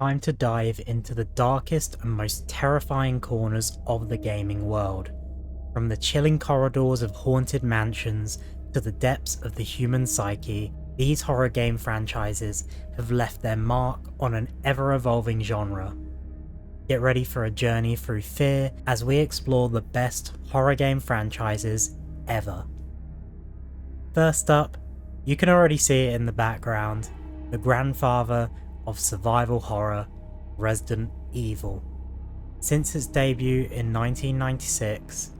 Time to dive into the darkest and most terrifying corners of the gaming world. From the chilling corridors of haunted mansions to the depths of the human psyche, these horror game franchises have left their mark on an ever-evolving genre. Get ready for a journey through fear as we explore the best horror game franchises ever. First up, you can already see it in the background, the grandfather of survival horror, Resident Evil. Since its debut in 1996,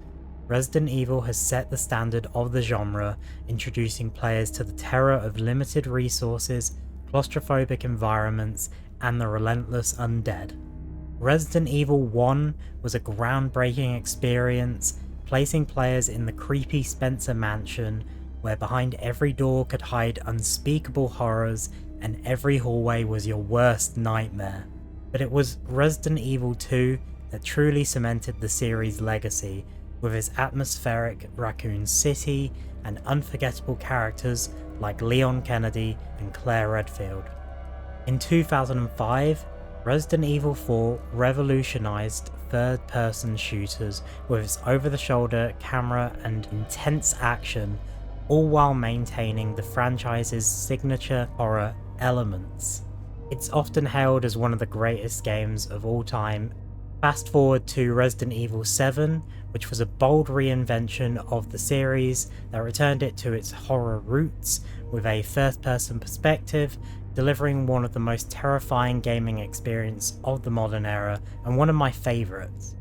Resident Evil has set the standard of the genre, introducing players to the terror of limited resources, claustrophobic environments, and the relentless undead. Resident Evil 1 was a groundbreaking experience, placing players in the creepy Spencer Mansion, where behind every door could hide unspeakable horrors and every hallway was your worst nightmare. But it was Resident Evil 2 that truly cemented the series' legacy, with its atmospheric Raccoon City and unforgettable characters like Leon Kennedy and Claire Redfield. In 2005, Resident Evil 4 revolutionized third-person shooters with its over-the-shoulder camera and intense action, all while maintaining the franchise's signature horror elements. It's often hailed as one of the greatest games of all time. Fast forward to Resident Evil 7, which was a bold reinvention of the series that returned it to its horror roots with a first-person perspective, delivering one of the most terrifying gaming experiences of the modern era and one of my favourites.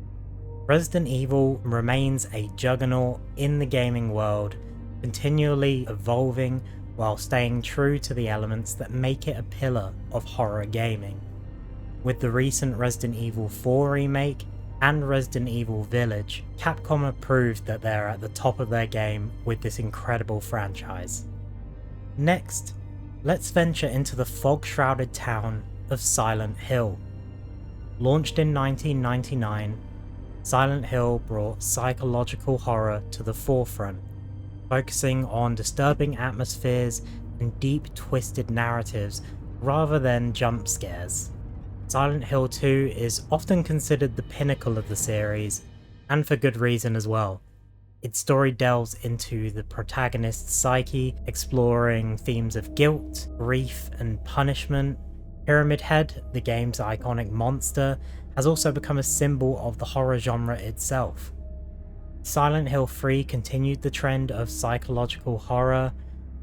Resident Evil remains a juggernaut in the gaming world, continually evolving while staying true to the elements that make it a pillar of horror gaming. With the recent Resident Evil 4 remake and Resident Evil Village, Capcom have proved that they're at the top of their game with this incredible franchise. Next, let's venture into the fog-shrouded town of Silent Hill. Launched in 1999, Silent Hill brought psychological horror to the forefront, focusing on disturbing atmospheres and deep twisted narratives rather than jump scares. Silent Hill 2 is often considered the pinnacle of the series, and for good reason as well. Its story delves into the protagonist's psyche, exploring themes of guilt, grief, and punishment. Pyramid Head, the game's iconic monster, has also become a symbol of the horror genre itself. Silent Hill 3 continued the trend of psychological horror,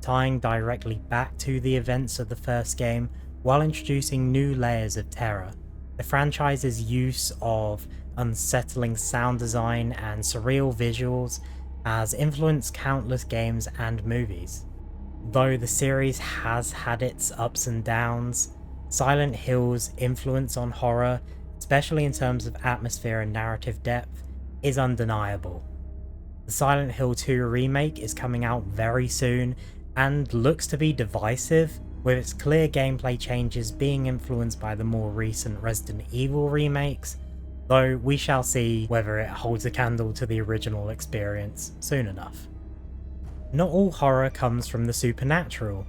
tying directly back to the events of the first game while introducing new layers of terror. The franchise's use of unsettling sound design and surreal visuals has influenced countless games and movies. Though the series has had its ups and downs, Silent Hill's influence on horror, especially in terms of atmosphere and narrative depth, is undeniable. The Silent Hill 2 remake is coming out very soon and looks to be divisive, with its clear gameplay changes being influenced by the more recent Resident Evil remakes, though we shall see whether it holds a candle to the original experience soon enough. Not all horror comes from the supernatural.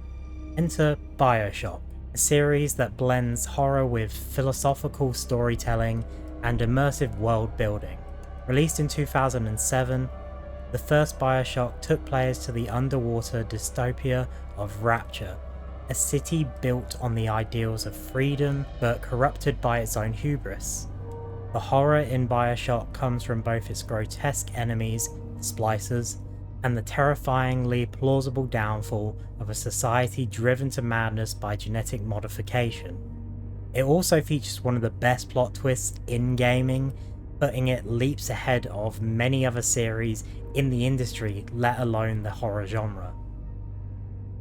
Enter BioShock, a series that blends horror with philosophical storytelling and immersive world building. Released in 2007, the first BioShock took players to the underwater dystopia of Rapture, a city built on the ideals of freedom but corrupted by its own hubris. The horror in BioShock comes from both its grotesque enemies, the Splicers, and the terrifyingly plausible downfall of a society driven to madness by genetic modification. It also features one of the best plot twists in gaming, putting it leaps ahead of many other series in the industry, let alone the horror genre.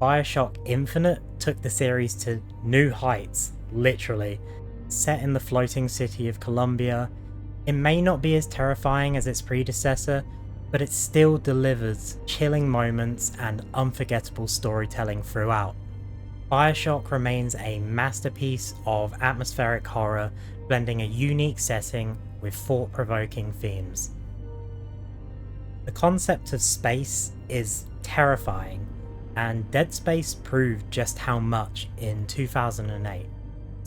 BioShock Infinite took the series to new heights, literally. Set in the floating city of Columbia, it may not be as terrifying as its predecessor, but it still delivers chilling moments and unforgettable storytelling throughout. BioShock remains a masterpiece of atmospheric horror, blending a unique setting with thought-provoking themes. The concept of space is terrifying, and Dead Space proved just how much in 2008.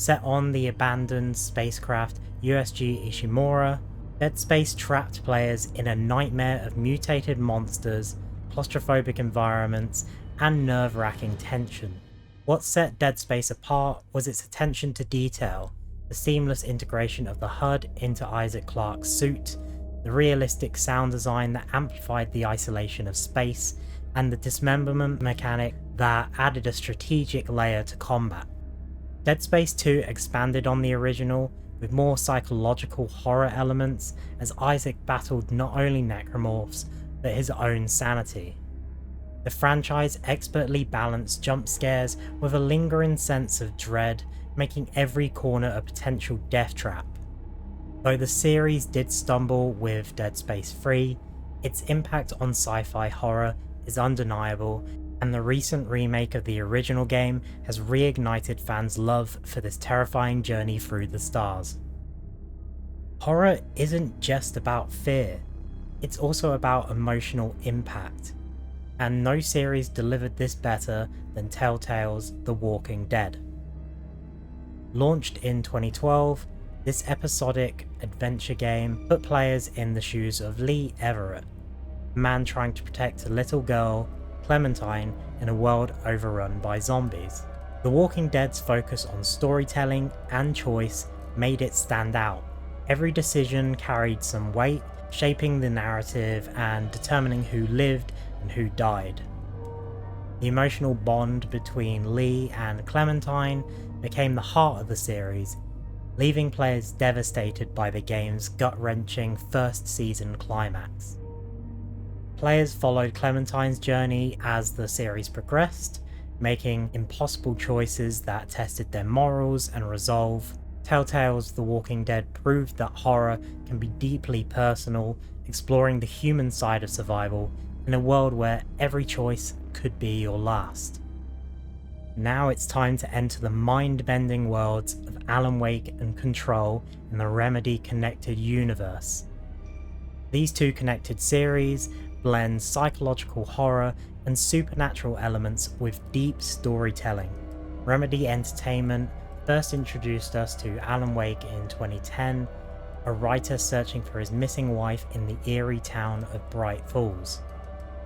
Set on the abandoned spacecraft USG Ishimura, Dead Space trapped players in a nightmare of mutated monsters, claustrophobic environments, and nerve-wracking tension. What set Dead Space apart was its attention to detail, the seamless integration of the HUD into Isaac Clarke's suit, the realistic sound design that amplified the isolation of space, and the dismemberment mechanic that added a strategic layer to combat. Dead Space 2 expanded on the original, with more psychological horror elements as Isaac battled not only necromorphs, but his own sanity. The franchise expertly balanced jump scares with a lingering sense of dread, making every corner a potential death trap. Though the series did stumble with Dead Space 3, its impact on sci-fi horror is undeniable, and the recent remake of the original game has reignited fans' love for this terrifying journey through the stars. Horror isn't just about fear, it's also about emotional impact, and no series delivered this better than Telltale's The Walking Dead. Launched in 2012, this episodic adventure game put players in the shoes of Lee Everett, a man trying to protect a little girl, Clementine, in a world overrun by zombies. The Walking Dead's focus on storytelling and choice made it stand out. Every decision carried some weight, shaping the narrative and determining who lived and who died. The emotional bond between Lee and Clementine became the heart of the series, leaving players devastated by the game's gut-wrenching first season climax. Players followed Clementine's journey as the series progressed, making impossible choices that tested their morals and resolve. Telltale's The Walking Dead proved that horror can be deeply personal, exploring the human side of survival in a world where every choice could be your last. Now it's time to enter the mind-bending worlds of Alan Wake and Control in the Remedy Connected Universe. These two connected series blend psychological horror and supernatural elements with deep storytelling. Remedy Entertainment first introduced us to Alan Wake in 2010, a writer searching for his missing wife in the eerie town of Bright Falls.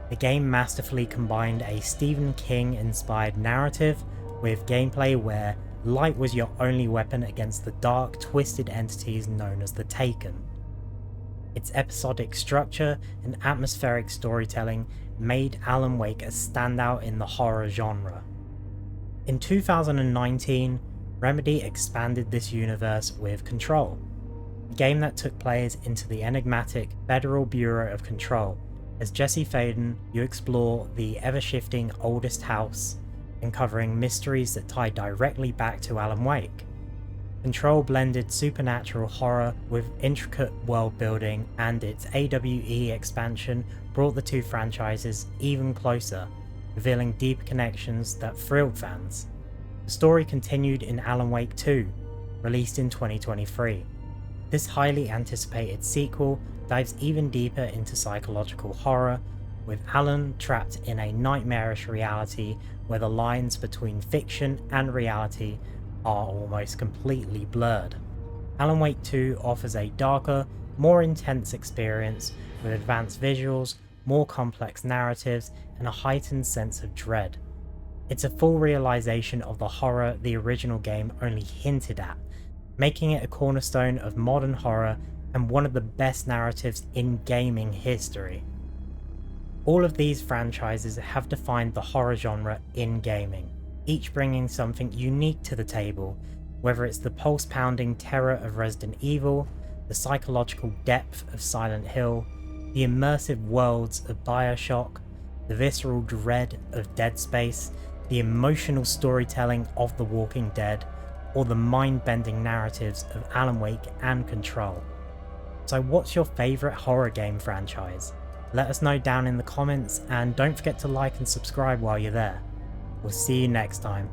The game masterfully combined a Stephen King-inspired narrative with gameplay where light was your only weapon against the dark, twisted entities known as the Taken. Its episodic structure and atmospheric storytelling made Alan Wake a standout in the horror genre. In 2019, Remedy expanded this universe with Control, a game that took players into the enigmatic Federal Bureau of Control. As Jesse Faden, you explore the ever-shifting oldest house, uncovering mysteries that tie directly back to Alan Wake. Control blended supernatural horror with intricate world building, and its AWE expansion brought the two franchises even closer, revealing deep connections that thrilled fans. The story continued in Alan Wake 2, released in 2023. This highly anticipated sequel dives even deeper into psychological horror, with Alan trapped in a nightmarish reality where the lines between fiction and reality are almost completely blurred. Alan Wake 2 offers a darker, more intense experience with advanced visuals, more complex narratives, and a heightened sense of dread. It's a full realization of the horror the original game only hinted at, making it a cornerstone of modern horror and one of the best narratives in gaming history. All of these franchises have defined the horror genre in gaming, each bringing something unique to the table, whether it's the pulse-pounding terror of Resident Evil, the psychological depth of Silent Hill, the immersive worlds of BioShock, the visceral dread of Dead Space, the emotional storytelling of The Walking Dead, or the mind-bending narratives of Alan Wake and Control. So what's your favourite horror game franchise? Let us know down in the comments, and don't forget to like and subscribe while you're there. We'll see you next time.